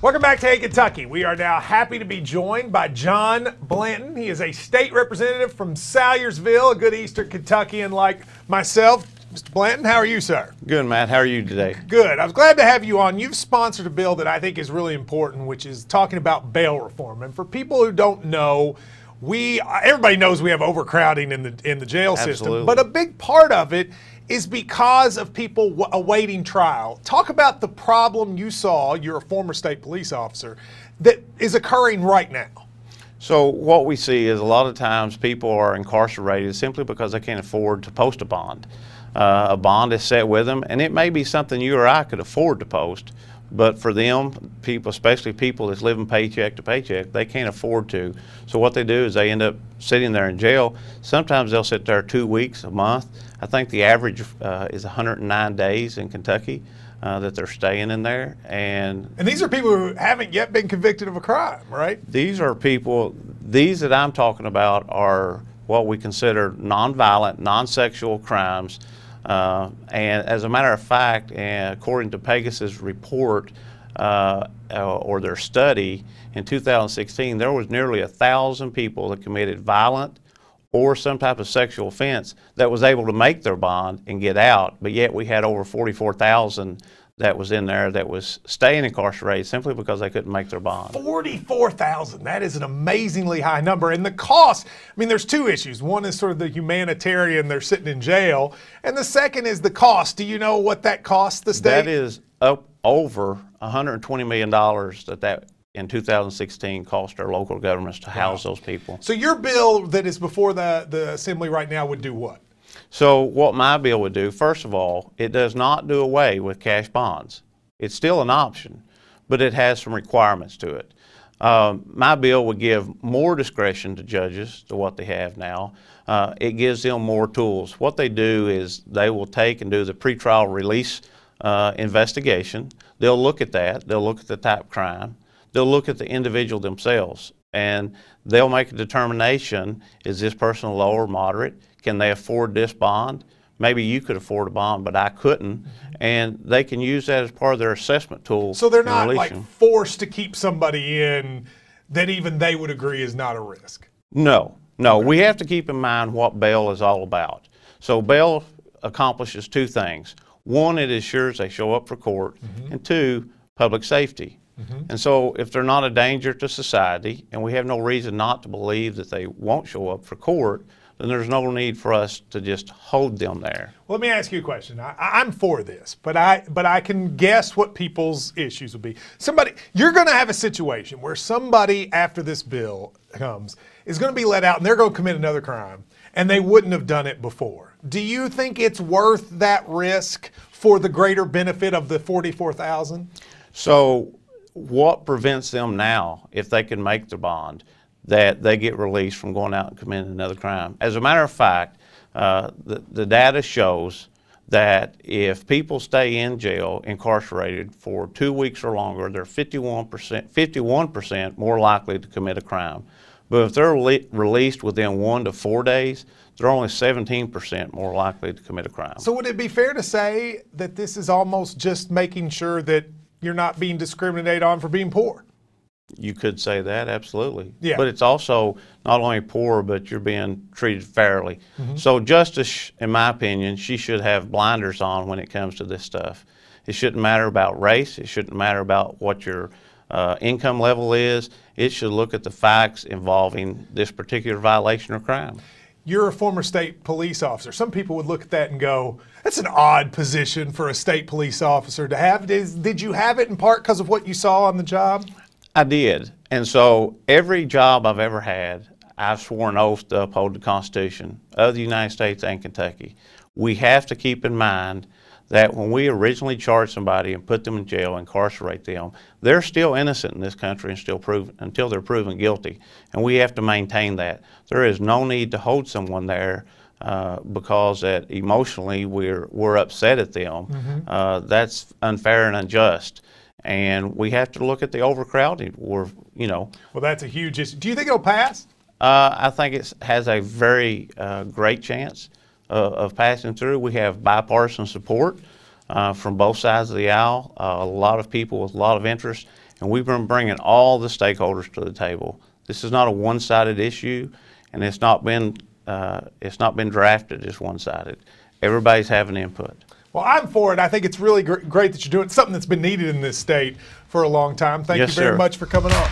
Welcome back to Hey Kentucky. We are now happy to be joined by John Blanton. He is a state representative from Salyersville, a good Eastern Kentuckian like myself. Mr. Blanton, how are you, sir? Good, Matt. How are you today? Good. I was glad to have you on. You've sponsored a bill that I think is really important, which is talking about bail reform. And for people who don't know, everybody knows we have overcrowding in the jail system, but a big part of it is because of people awaiting trial. Talk about the problem you saw, you're a former state police officer, that is occurring right now. So what we see is a lot of times people are incarcerated simply because they can't afford to post a bond. A bond is set with them, and it may be something you or I could afford to post, but for them, people, especially people that's living paycheck to paycheck, they can't afford to. So what they do is they end up sitting there in jail. Sometimes they'll sit there 2 weeks, a month. I think the average is 109 days in Kentucky that they're staying in there. And these are people who haven't yet been convicted of a crime, right? These are people, these that I'm talking about are what we consider nonviolent, non-sexual crimes. And as a matter of fact, according to Pegasus' report or their study in 2016, there was nearly 1,000 people that committed violent or some type of sexual offense that was able to make their bond and get out, but yet we had over 44,000 that was in there that was staying incarcerated simply because they couldn't make their bond. 44,000, that is an amazingly high number. And the cost, I mean, there's two issues. One is sort of the humanitarian, they're sitting in jail. And the second is the cost. Do you know what that costs the state? That is up over $120 million that in 2016 cost our local governments to house those people. So your bill that is before the Assembly right now would do what? So what my bill would do, first of all, it does not do away with cash bonds. It's still an option, but it has some requirements to it. My bill would give more discretion to judges to what they have now. It gives them more tools. What they do is they will take and do the pretrial release investigation. They'll look at that. They'll look at the type of crime. They'll look at the individual themselves, and they'll make a determination, is this person low or moderate? Can they afford this bond? Maybe you could afford a bond, but I couldn't. And they can use that as part of their assessment tool. So they're not like forced to keep somebody in that even they would agree is not a risk? No, no. We have to keep in mind what bail is all about. So bail accomplishes two things. One, it ensures they show up for court, and two, public safety. And so if they're not a danger to society, and we have no reason not to believe that they won't show up for court, then there's no need for us to just hold them there. Well, let me ask you a question. I'm for this, but I can guess what people's issues would be. You're going to have a situation where somebody after this bill comes is going to be let out and they're going to commit another crime, and they wouldn't have done it before. Do you think it's worth that risk for the greater benefit of the 44,000? So what prevents them now, if they can make the bond, that they get released from going out and committing another crime? As a matter of fact, the data shows that if people stay in jail, incarcerated for 2 weeks or longer, they're 51% more likely to commit a crime. But if they're released within 1 to 4 days, they're only 17% more likely to commit a crime. So would it be fair to say that this is almost just making sure that you're not being discriminated on for being poor? You could say that, absolutely. Yeah. But it's also not only poor, but you're being treated fairly. So justice, in my opinion, she should have blinders on when it comes to this stuff. It shouldn't matter about race. It shouldn't matter about what your income level is. It should look at the facts involving this particular violation or crime. You're a former state police officer. Some people would look at that and go, that's an odd position for a state police officer to have. Did you have it in part because of what you saw on the job? I did. And so every job I've ever had, I've sworn oath to uphold the Constitution of the United States and Kentucky. We have to keep in mind that when we originally charge somebody and put them in jail, incarcerate them, they're still innocent in this country and still proven until they're proven guilty. And we have to maintain that. There is no need to hold someone there because that emotionally we're upset at them. That's unfair and unjust. And we have to look at the overcrowding. Well, that's a huge issue. Do you think it'll pass? I think it has a very great chance of passing through. We have bipartisan support. from both sides of the aisle, a lot of people with a lot of interest, and we've been bringing all the stakeholders to the table. This is not a one-sided issue, and it's not been drafted as one-sided. Everybody's having input. Well, I'm for it. I think it's really great that you're doing something that's been needed in this state for a long time. Thank you very much for coming on.